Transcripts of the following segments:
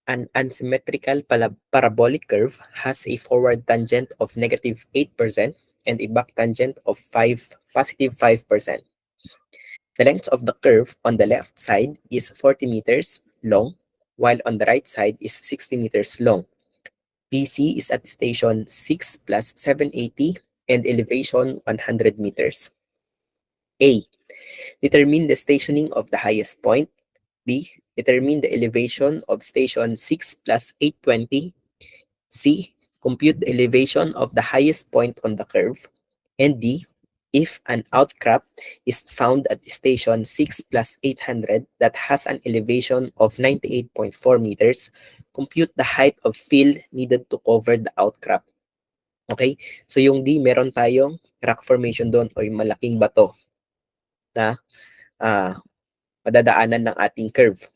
An unsymmetrical parabolic curve has a forward tangent of -8% and a back tangent of +5%. The length of the curve on the left side is 40 meters long, while on the right side is 60 meters long. PC is at station 6 plus 780 and elevation 100 meters. A. Determine the stationing of the highest point. B. Determine the elevation of station 6 plus 820. C. Compute the elevation of the highest point on the curve. And D. If an outcrop is found at station 6 plus 800 that has an elevation of 98.4 meters, compute the height of fill needed to cover the outcrop. Okay? So yung D, meron tayong rock formation doon o yung malaking bato na madadaanan ng ating curve.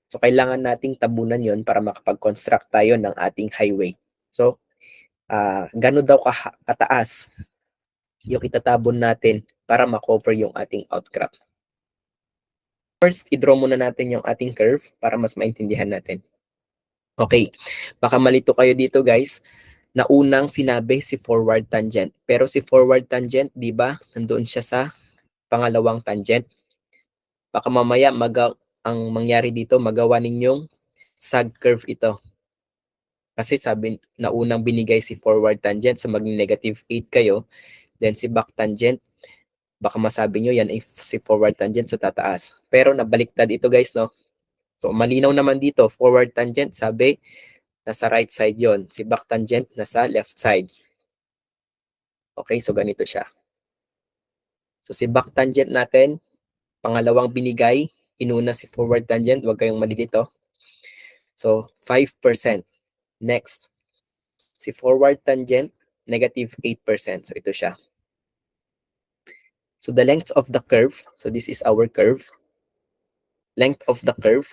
So kailangan nating tabunan yon para makapag-construct tayo ng ating highway. So gano'n daw kataas yung itatabon natin para makover yung ating outcrop. First, i-draw muna natin yung ating curve para mas maintindihan natin. Okay, baka malito kayo dito guys, na unang sinabi si forward tangent. Pero si forward tangent, di ba, nandoon siya sa pangalawang tangent. Baka mamaya ang mangyari dito, magawa ninyong sag curve ito. Kasi sabi na unang binigay si forward tangent, so maging -8 kayo. Then si back tangent, baka masabi nyo yan si forward tangent, so tataas. Pero nabaliktad ito guys, no? So malinaw naman dito, forward tangent, sabi, nasa right side yon. Si back tangent, nasa left side. Okay, so ganito siya. So si back tangent natin, pangalawang binigay, inuna si forward tangent, huwag kayong malilito. So 5%. Next, si forward tangent, -8%. So ito siya. So the length of the curve, so this is our curve. Length of the curve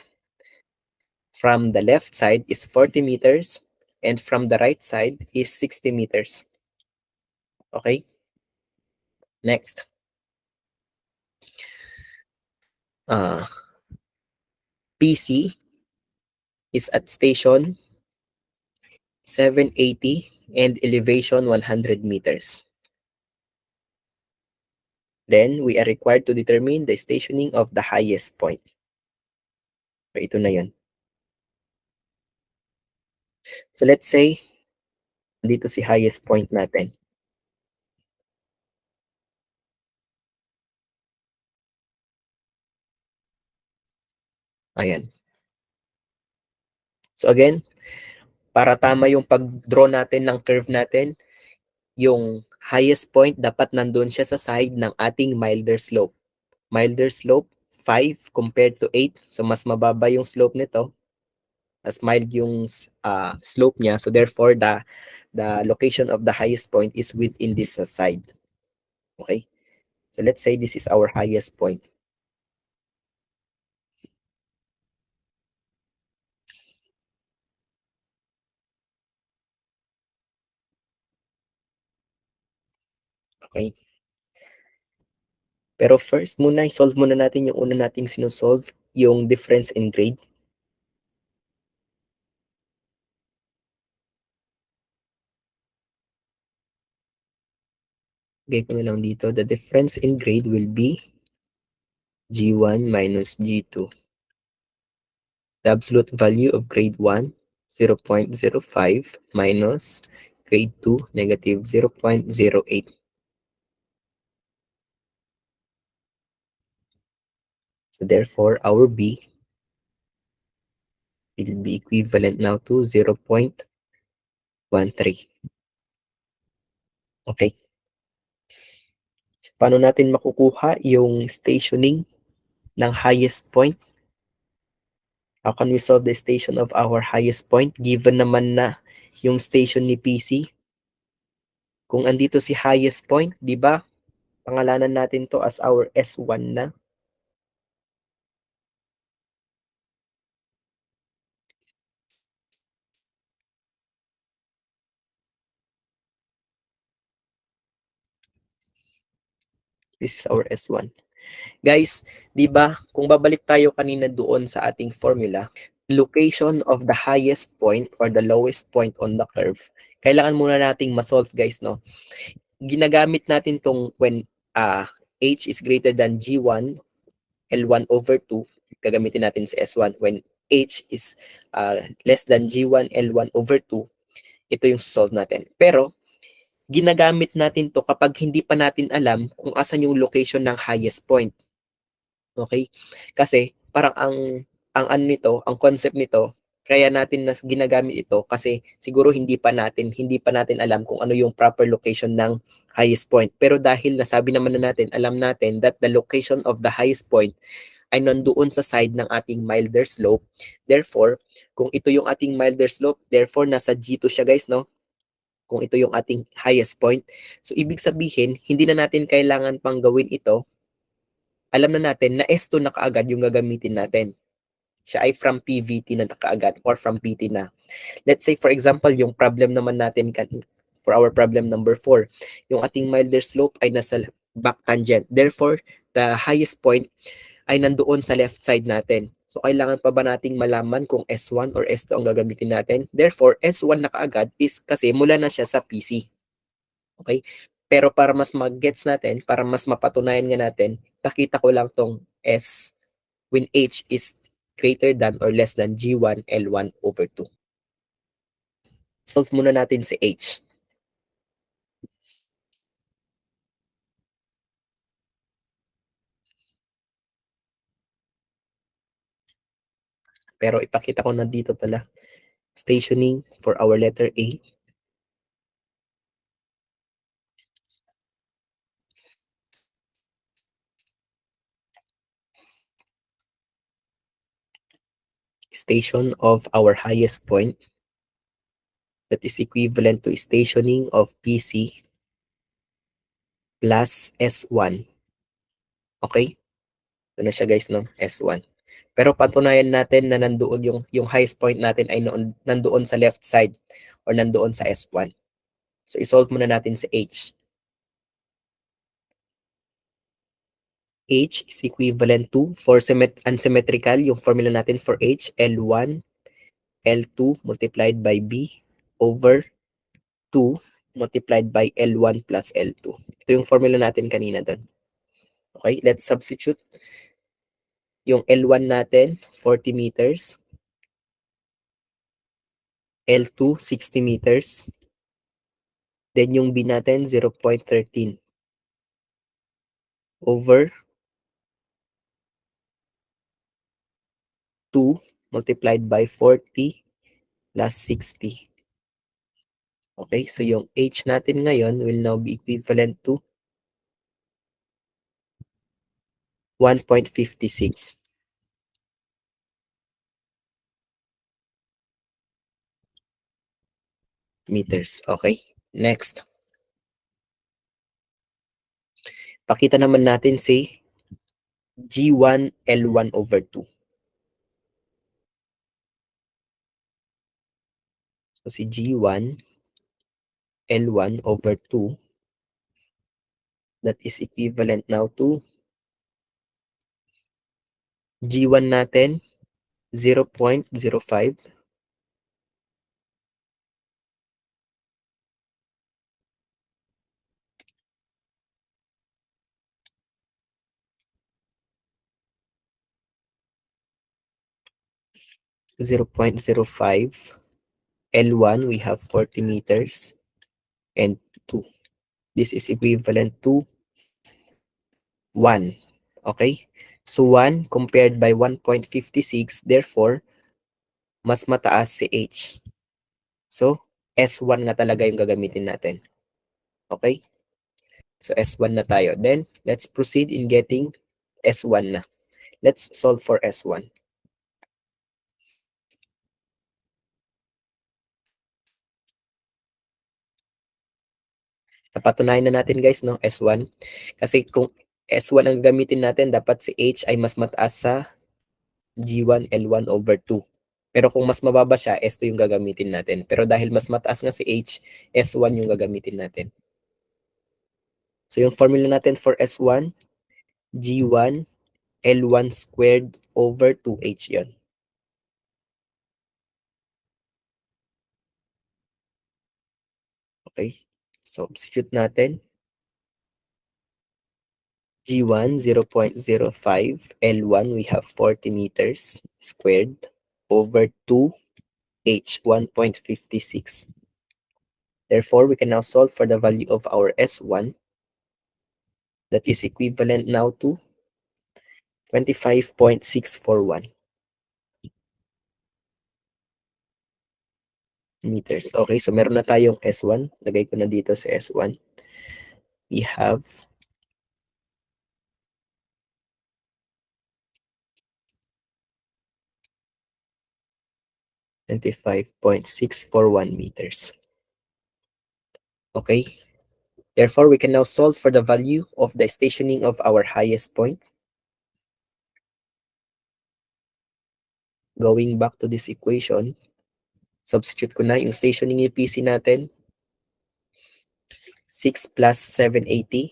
from the left side is 40 meters and from the right side is 60 meters. Okay? Next. PC is at station 780 and elevation 100 meters. Then, we are required to determine the stationing of the highest point. So, ito na yun. So, let's say, dito si highest point natin. Ayan. So, again, para tama yung pag-draw natin ng curve natin, yung highest point dapat nandun siya sa side ng ating milder slope. Milder slope, 5 compared to 8. So, mas mababa yung slope nito. Mas mild yung slope niya. So, therefore, the location of the highest point is within this side. Okay? So, let's say this is our highest point. Okay? Pero first muna, i-solve muna natin yung una nating sinusolve, yung difference in grade. Okay ko na lang dito. The difference in grade will be G1 minus G2. The absolute value of grade 1, 0.05 minus grade 2, -0.08. So therefore, our B will be equivalent now to 0.13. Okay. So, paano natin makukuha yung stationing ng highest point? How can we solve the station of our highest point given naman na yung station ni PC? Kung andito si highest point, di ba? Pangalanan natin to as our S1 na. This is our S1. Guys, di ba, kung babalik tayo kanina doon sa ating formula, location of the highest point or the lowest point on the curve, kailangan muna nating ma-solve guys, no? Ginagamit natin tong when h is greater than g1 L1 over 2, gagamitin natin sa S1. When h is less than g1 L1 over 2, ito yung solve natin. Pero ginagamit natin to kapag hindi pa natin alam kung asan yung location ng highest point. Okay? Kasi parang ang ano nito, ang concept nito, kaya natin nas ginagamit ito kasi siguro hindi pa natin alam kung ano yung proper location ng highest point. Pero dahil nasabi naman na natin, alam natin that the location of the highest point ay nandoon sa side ng ating milder slope. Therefore, kung ito yung ating milder slope, therefore nasa G2 siya guys, no? Kung ito yung ating highest point. So ibig sabihin, hindi na natin kailangan pang gawin ito. Alam na natin na S2 na kaagad yung gagamitin natin. Siya ay from PVT na kaagad or from PT na. Let's say for example, yung problem naman natin for our problem number 4, yung ating milder slope ay nasa back tangent. Therefore, the highest point ay nandoon sa left side natin. So, kailangan pa ba nating malaman kung S1 or S2 ang gagamitin natin? Therefore, S1 na kaagad is kasi mula na siya sa PC. Okay? Pero para mas mag-gets natin, para mas mapatunayan nga natin, pakita ko lang tong S when H is greater than or less than G1 L1 over 2. Solve muna natin si H. Pero ipakita ko na dito pala. Stationing for our letter A. Station of our highest point that is equivalent to stationing of PC plus S1. Okay? Ito na siya guys, no? S1. Pero patunayan natin na nandoon yung highest point natin ay nandoon sa left side or nandoon sa S1. So, isolve muna natin sa H. H is equivalent to, for unsymmetrical, yung formula natin for H, L1, L2 multiplied by B over 2 multiplied by L1 plus L2. Ito yung formula natin kanina doon. Okay, let's substitute. Yung L1 natin, 40 meters. L2, 60 meters. Then yung B natin, 0.13 over 2 multiplied by 40 plus 60. Okay, so yung H natin ngayon will now be equivalent to 1.56 meters. Okay, next. Pakita naman natin si G1 L1 over 2. So si G1 L1 over 2, that is equivalent now to G1 natin 0.05 0.05 L1 we have 40 meters and 2. This is equivalent to 1. Okay? So 1 compared by 1.56, therefore mas mataas si H. So S1 nga talaga yung gagamitin natin. Okay? So S1 na tayo. Then let's proceed in getting S1 na. Let's solve for S1. Napatunayan na natin guys, no, S1. Kasi kung S1 ang gamitin natin, dapat si H ay mas mataas sa G1 L1 over 2. Pero kung mas mababa siya, S2 yung gagamitin natin. Pero dahil mas mataas nga si H, S1 yung gagamitin natin. So yung formula natin for S1, G1 L1 squared over 2H yon. Okay, substitute natin. G1, 0.05. L1, we have 40 meters squared over 2H, 1.56. Therefore, we can now solve for the value of our S1 that is equivalent now to 25.641 meters. Okay, so meron na tayong S1. Lagay ko na dito sa S1. We have 25.641 meters. Okay, therefore, we can now solve for the value of the stationing of our highest point. Going back to this equation, substitute ko na yung stationing ni PC natin. 6 plus 780.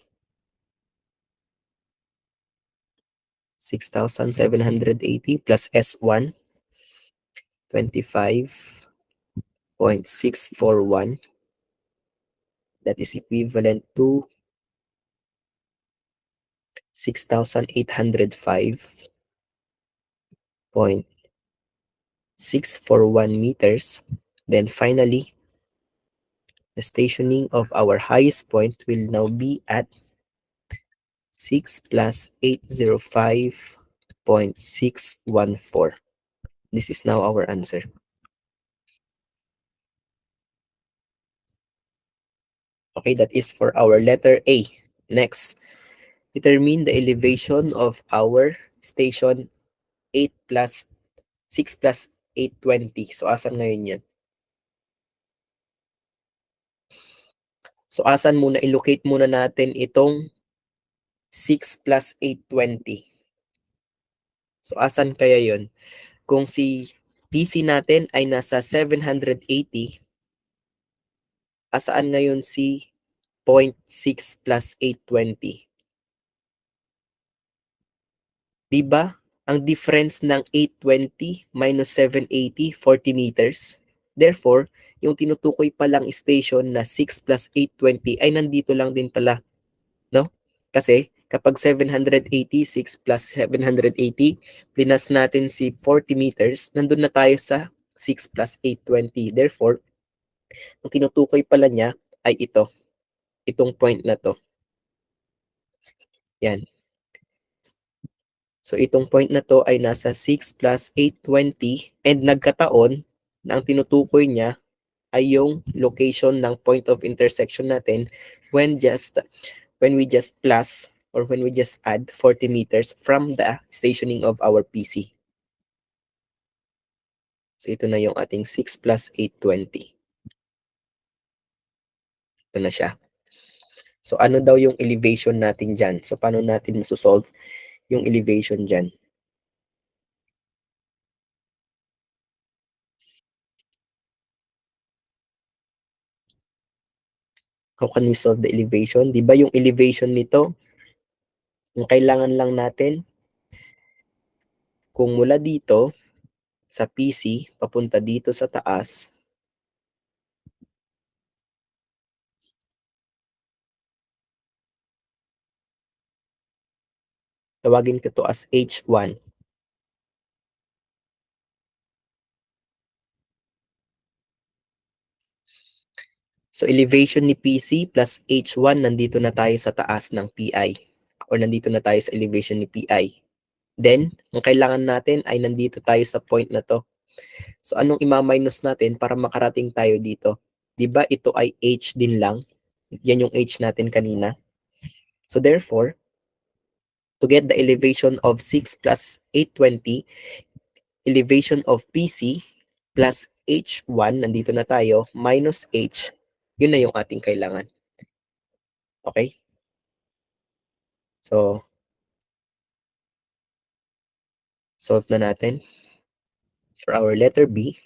6,780 plus S1, 25.641. That is equivalent to 6,805.641 meters. Then finally, the stationing of our highest point will now be at 6 plus 805.614. This is now our answer. Okay, that is for our letter A. Next, determine the elevation of our station 8 plus 6 plus 820. So, asan ngayon yan? So, asan muna, i-locate muna natin itong 6 plus 820. So, asan kaya yon? Kung si PC natin ay nasa 780, asaan ngayon si 0.6 plus 820? Diba? Ang difference ng 820 minus 780, 40 meters. Therefore, yung tinutukoy palang station na 6 plus 820 ay nandito lang din pala. No? Kasi kapag 786 plus 780, plinas natin si 40 meters, nandun na tayo sa 6 plus 820. Therefore, ang tinutukoy pala niya ay ito. Itong point na to. Yan. So itong point na to ay nasa 6 plus 820 and nagkataon na ang tinutukoy niya ay yung location ng point of intersection natin when we just plus or when we just add 40 meters from the stationing of our PC. So ito na yung ating 6 plus 820. Ito na siya. So ano daw yung elevation natin dyan? So paano natin masosolve yung elevation dyan? How can we solve the elevation? Di ba yung elevation nito, yung kailangan lang natin, kung mula dito sa PC, papunta dito sa taas, tawagin ko to as H1. So elevation ni PC plus H1, nandito na tayo sa taas ng PI or nandito na tayo sa elevation ni PI. Then, ang kailangan natin ay nandito tayo sa point na to. So anong ima-minus natin para makarating tayo dito? 'Di ba ito ay H din lang? Yan yung H natin kanina. So therefore, to get the elevation of 6 plus 820, elevation of PC plus H1, nandito na tayo, minus H, yun na yung ating kailangan. Okay? So, solve na natin. For our letter B,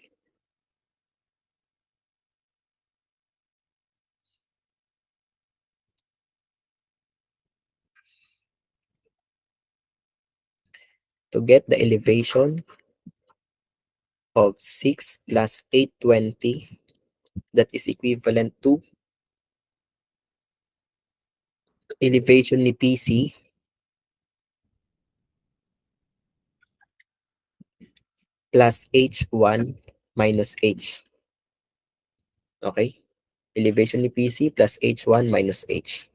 to get the elevation of 6 plus 820, that is equivalent to elevation ni PC plus H1 minus H. Okay? Elevation ni PC plus H1 minus H.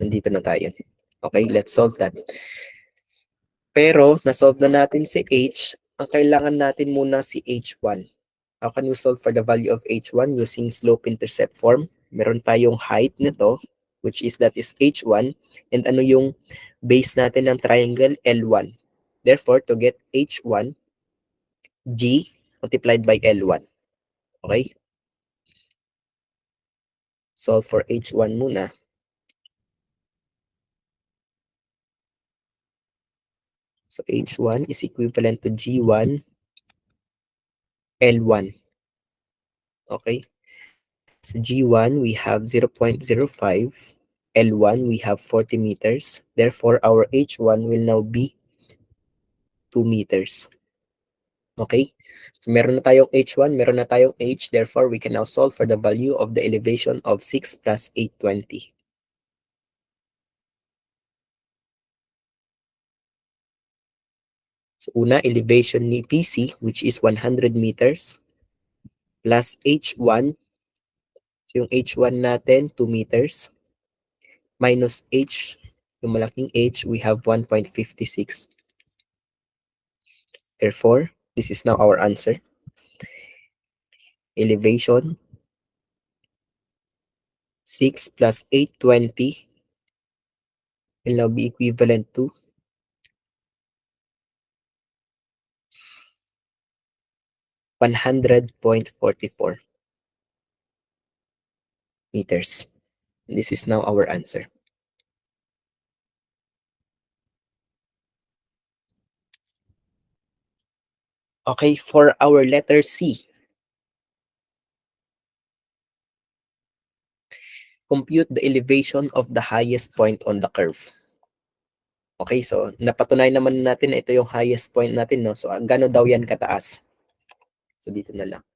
Nandito na tayo. Okay, let's solve that. Pero, na-solve na natin si H. Ang kailangan natin muna si H1. How can we solve for the value of H1 using slope-intercept form? Meron tayong height nito, which is that is H1. And ano yung base natin ng triangle? L1. Therefore, to get H1, G multiplied by L1. Okay? Solve for H1 muna. So H1 is equivalent to G1 L1. Okay? So G1, we have 0.05. L1, we have 40 meters. Therefore, our H1 will now be 2 meters. Okay? So meron na tayong H1, meron na tayong H. Therefore, we can now solve for the value of the elevation of 6 plus 820. So una, elevation ni PC, which is 100 meters, plus H1. So yung H1 natin, 2 meters, minus H, yung malaking H, we have 1.56. Therefore, this is now our answer. Elevation, 6 plus 820 will now be equivalent to 100.44 meters. This is now our answer. Okay, for our letter C, compute the elevation of the highest point on the curve. Okay, so napatunay naman natin na ito yung highest point natin, no? So, gano daw yan kataas? So, dito na lang.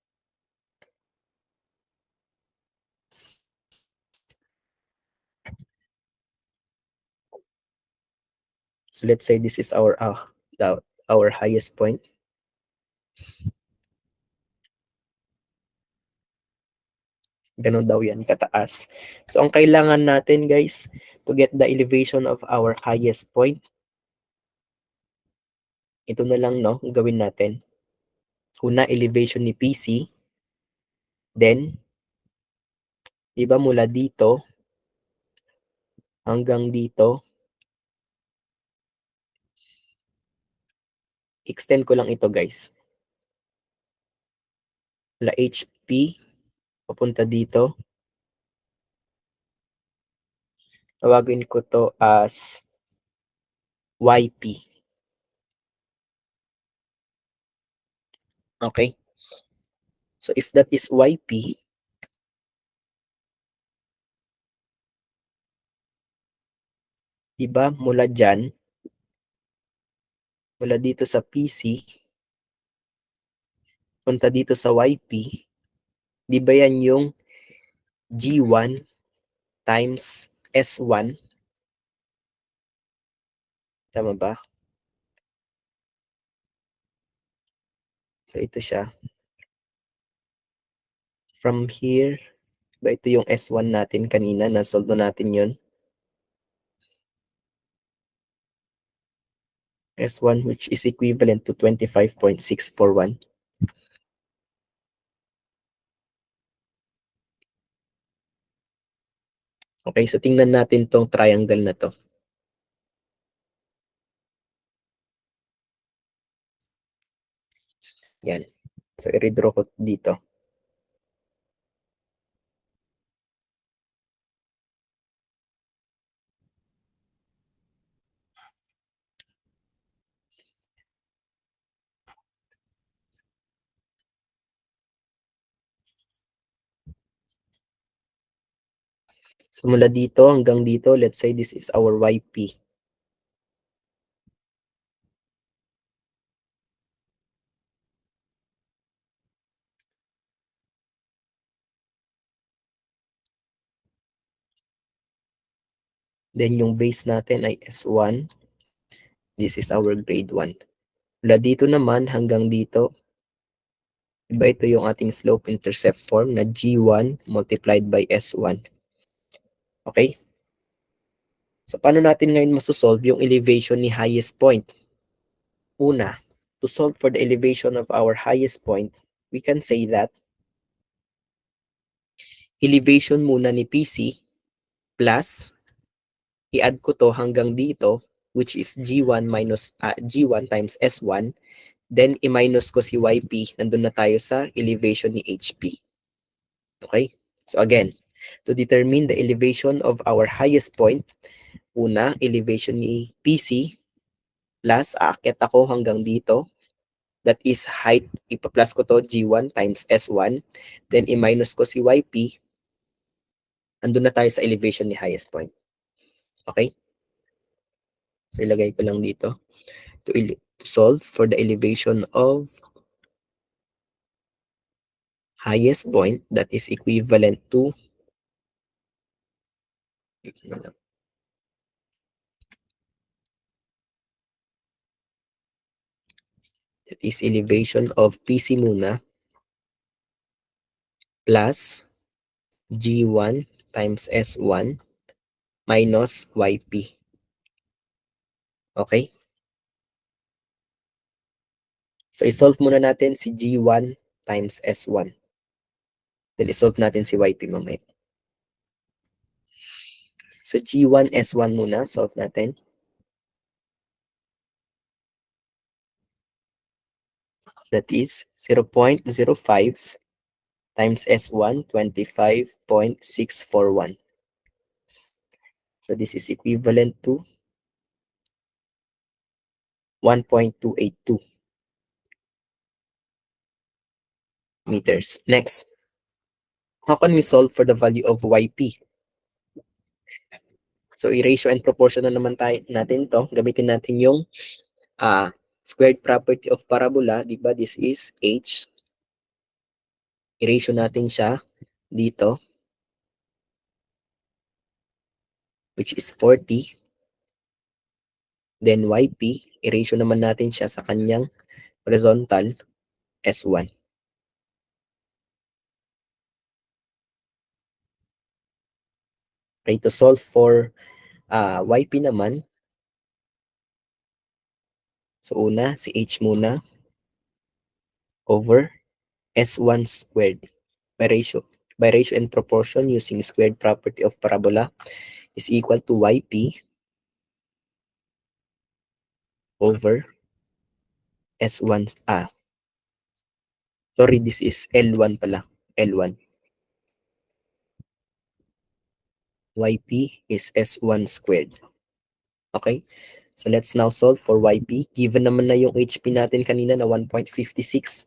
So, let's say this is our highest point. Ganun daw yan kataas. So, ang kailangan natin, guys, to get the elevation of our highest point, ito na lang, no? Gawin natin. Una, elevation ni PC. Then, di ba mula dito hanggang dito, extend ko lang ito, guys. Mula HP, papunta dito. Tawagin ko to as YP. Okay? So, if that is YP, diba, mula dyan, mula dito sa PC, punta dito sa YP, di ba yan yung G1 times S1? Tama ba? So, ito siya. From here, ba ito yung S1 natin kanina, na-solve natin yun. S1, which is equivalent to 25.641. Okay, so tingnan natin tong triangle na to. Yan. So, i-redraw ko dito. So, mula dito hanggang dito, let's say this is our YP. Then yung base natin ay S1. This is our grade 1. Mula dito naman hanggang dito, diba ito yung ating slope-intercept form na G1 multiplied by S1. Okay? So, paano natin ngayon masosolve yung elevation ni highest point? Una, to solve for the elevation of our highest point, we can say that elevation muna ni PC plus i-add ko to hanggang dito, which is G1 minus G1 times S1, then i-minus ko si YP, nandun na tayo sa elevation ni HP. Okay? So again, to determine the elevation of our highest point, una, elevation ni PC plus aakyat ako hanggang dito. That is height, ipa-plus ko to G1 times S1, then i-minus ko si YP, andun na tayo sa elevation ni highest point. Okay? So ilagay ko lang dito to solve for the elevation of highest point that is equivalent to that is elevation of PC muna plus G1 times S1 minus YP. Okay? So isolve muna natin si G1 times S1. Then isolve natin si YP mamaya. So G1, S1 muna, solve natin. That is 0.05 times S1, 25.641. So this is equivalent to 1.282 meters. Next, how can we solve for the value of YP? So i-ratio and proportion na naman natin to. Gamitin natin yung squared property of parabola, di ba? This is H. I-ratio natin siya dito, which is 40. Then YP, i-ratio naman natin siya sa kanyang horizontal, S1. Okay, to solve for YP naman, so una, si H muna, over S1 squared by ratio and proportion using squared property of parabola is equal to YP over S1, sorry, this is L1 pala, L1. YP is S1 squared. Okay? So let's now solve for YP. Given naman na yung HP natin kanina na 1.56.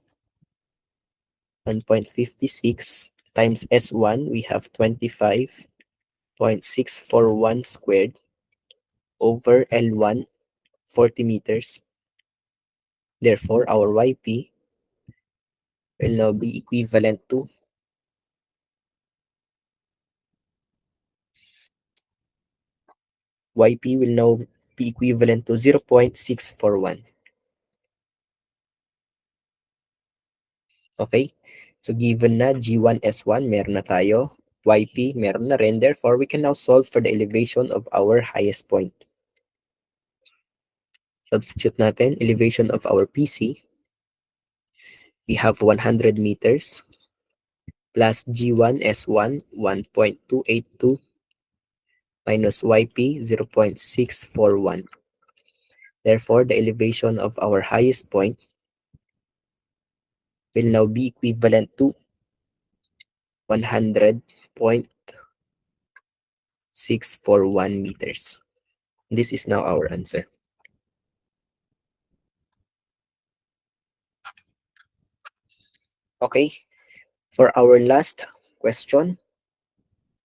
1.56 times S1, we have 25.641 squared over L1, 40 meters. Therefore, our YP will now be equivalent to YP will now be equivalent to 0.641. Okay? So given na G1, S1, meron na tayo. YP, meron na rin. Therefore, we can now solve for the elevation of our highest point. Substitute natin, elevation of our PC. We have 100 meters plus G1, S1, 1.282 minus YP, 0.641. Therefore, the elevation of our highest point will now be equivalent to 100.641 meters. This is now our answer. Okay, for our last question,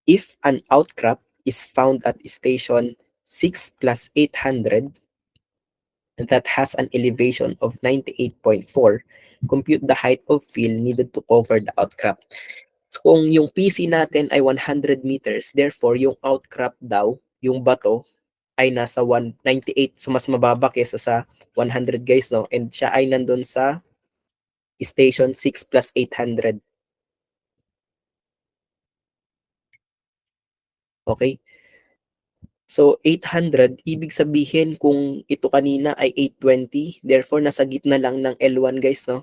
if an outcrop is found at station 6 plus 800 that has an elevation of 98.4, compute the height of fill needed to cover the outcrop. So kung yung PC natin ay 100 meters, therefore yung outcrop daw, yung bato ay nasa 198. So mas mababa kaysa sa 100 guys, no? And siya ay nandun sa station 6 plus 800. Okay? So 800, ibig sabihin kung ito kanina ay 820, therefore nasa gitna lang ng L1 guys, no?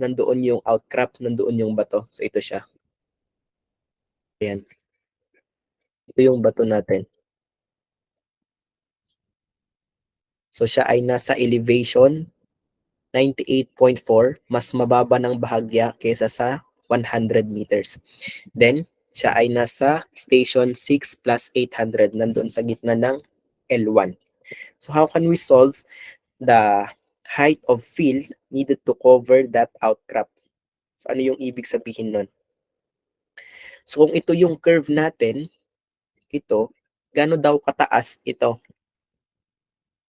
Nandoon yung outcrop, nandoon yung bato. So ito siya. Ayan. Ito yung bato natin. So siya ay nasa elevation 98.4, mas mababa ng bahagya kaysa sa 100 meters. Then, siya ay nasa station 6 plus 800, nandun sa gitna ng L1. So how can we solve the height of field needed to cover that outcrop? So ano yung ibig sabihin nun? So kung ito yung curve natin, ito, gaano daw kataas ito?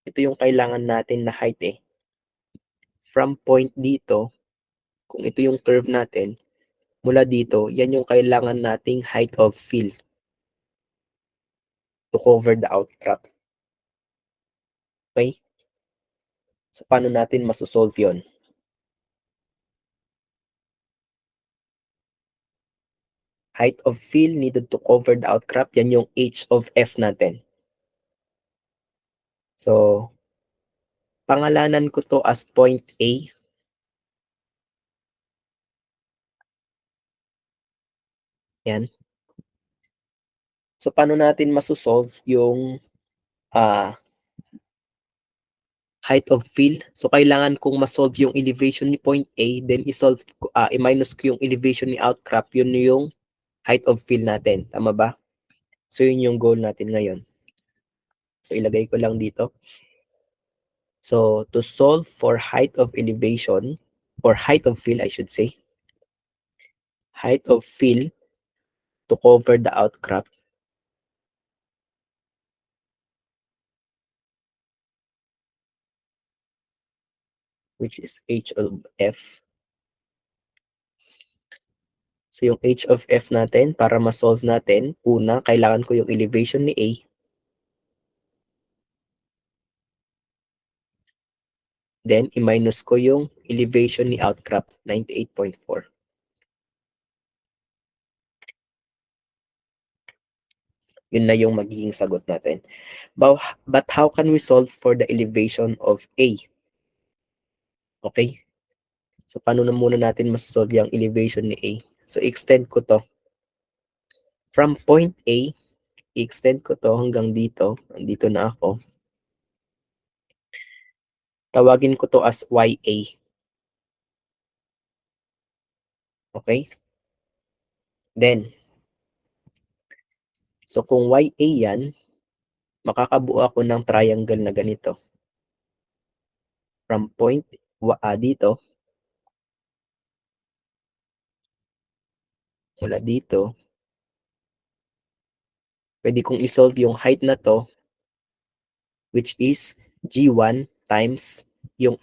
Ito yung kailangan natin na height eh. From point dito, kung ito yung curve natin, mula dito, yan yung kailangan nating height of field to cover the outcrop. Okay? So paano natin masosolve yon? Height of field needed to cover the outcrop, yan yung h of f natin. So, pangalanan ko to as point A. Yan. So, paano natin masosolve yung height of field? So, kailangan kong masolve yung elevation ni point A, then isolve, i-minus ko yung elevation ni outcrop, yun yung height of field natin. Tama ba? So, yun yung goal natin ngayon. So, ilagay ko lang dito. So, to solve for height of elevation, or height of field, I should say, height of field to cover the outcrop, which is h of f. So, yung h of f natin, para ma-solve natin, una, kailangan ko yung elevation ni A. Then, i-minus ko yung elevation ni outcrop, 98.4. Yun na yung magiging sagot natin. But how can we solve for the elevation of A? Okay? So, paano na muna natin masolve yung elevation ni A? So, extend ko to. From point A, i-extend ko to hanggang dito. Andito na ako. Tawagin ko to as YA. Okay? Then, so kung YA yan, makakabuo ako ng triangle na ganito. From point dito, mula dito, pwede kong isolve yung height na to, which is G1 times yung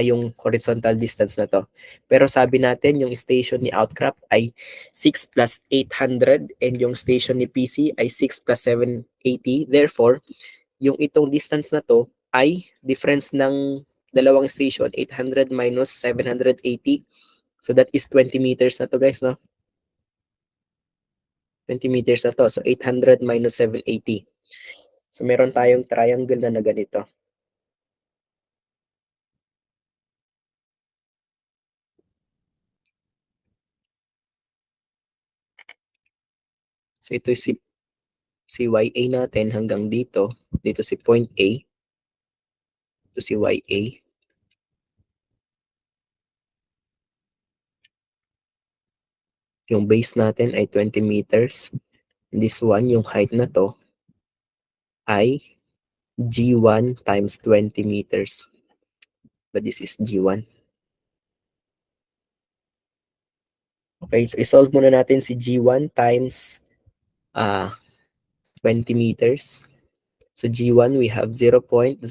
yung horizontal distance na to. Pero sabi natin, yung station ni outcrop ay 6 plus 800 and yung station ni PC ay 6 plus 780. Therefore, yung itong distance na to ay difference ng dalawang station, 800 minus 780. So that is 20 meters na to guys, no? 20 meters na to. So 800 minus 780. So meron tayong triangle na ganito. So ito si YA natin hanggang dito. Dito si point A. Ito si YA. Yung base natin ay 20 meters. And this one, yung height na to, ay G1 times 20 meters. But this is G1. Okay, so isolve muna natin si G1 times 20 meters. So G1, we have 0.05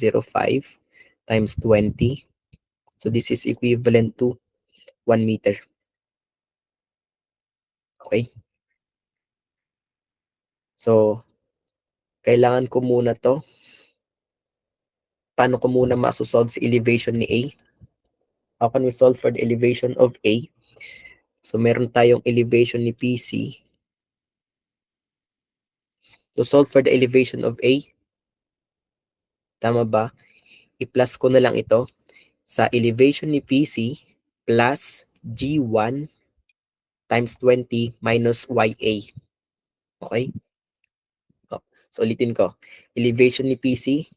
times 20. So this is equivalent to 1 meter. Okay. So, Kailangan ko muna 'to. Paano ko muna maso-solve si elevation ni A? How can we solve for the elevation of A? So, meron tayong elevation ni PC. To solve for the elevation of A, tama ba? I-plus ko na lang ito sa elevation ni PC plus G1 times 20 minus YA. Okay? So, ulitin ko. Elevation ni PC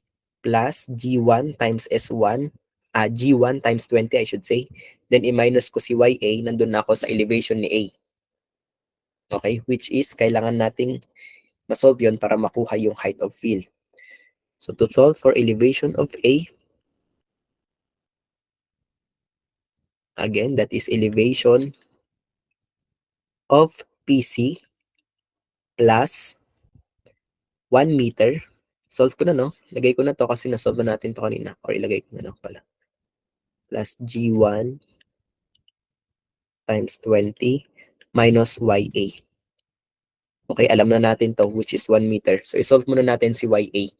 plus G1 times S1, G1 times 20 I should say. Then, i-minus ko si YA, nandun na ako sa elevation ni A. Okay? Which is, kailangan nating masolve yun para makuha yung height of field. So, to solve for elevation of A, again, that is elevation of PC plus 1 meter. Solve ko na, no? Lagay ko na to kasi nasolve natin to kanina. Or ilagay ko na lang pala. Plus G1 times 20 minus YA. Okay, alam na natin to, which is 1 meter. So, isolve muna natin si YA.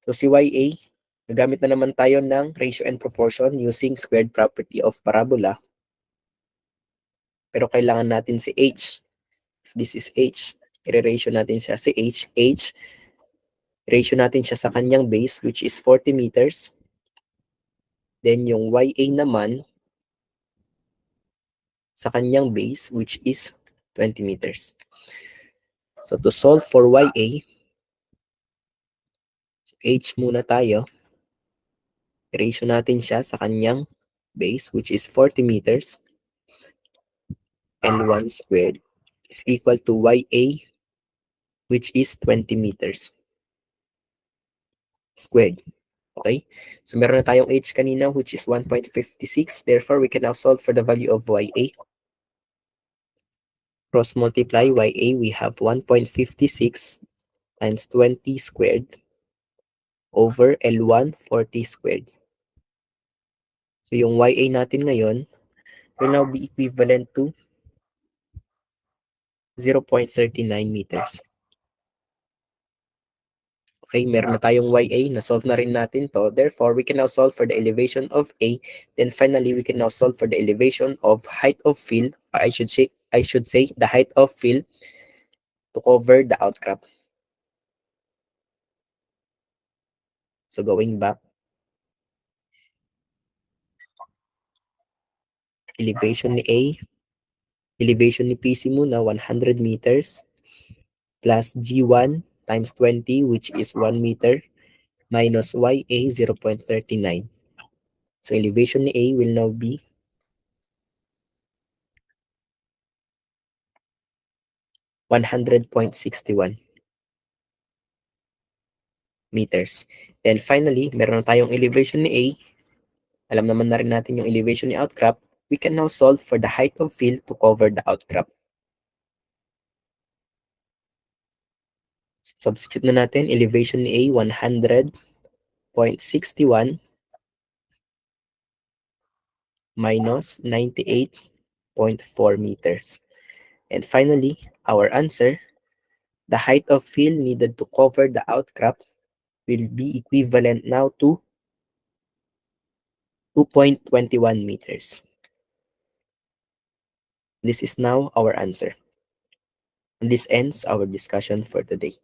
So, si YA, nagamit na naman tayo ng ratio and proportion using squared property of parabola. Pero kailangan natin si H. If this is H, i-ratio natin siya si H. H, ratio natin siya sa kanyang base, which is 40 meters. Then, yung YA naman, sa kanyang base, which is 20 meters. So, to solve for YA, H muna tayo. Ratio natin siya sa kanyang base, which is 40 meters. And 1 squared is equal to YA, which is 20 meters squared. Okay? So, meron na tayong H kanina, which is 1.56. Therefore, we can now solve for the value of YA. Cross multiply YA, we have 1.56 times 20 squared over L1 40 squared. So, yung YA natin ngayon will now be equivalent to 0.39 meters. Okay, meron na tayong YA, na-solve na rin natin to. Therefore, we can now solve for the elevation of A. Then finally, we can now solve for the elevation of height of field, or I should say the height of field to cover the outcrop. So going back, elevation ni A, elevation ni PC muna, 100 meters, plus G1 times 20, which is 1 meter, minus YA, 0.39. So elevation ni A will now be 100.61 meters. Then finally, meron na tayong elevation ni A. Alam naman na rin natin yung elevation ni outcrop. We can now solve for the height of field to cover the outcrop. Substitute na natin, elevation ni A, 100.61 minus 98.4 meters. And finally, our answer, the height of field needed to cover the outcrop will be equivalent now to 2.21 meters. This is now our answer. And this ends our discussion for today.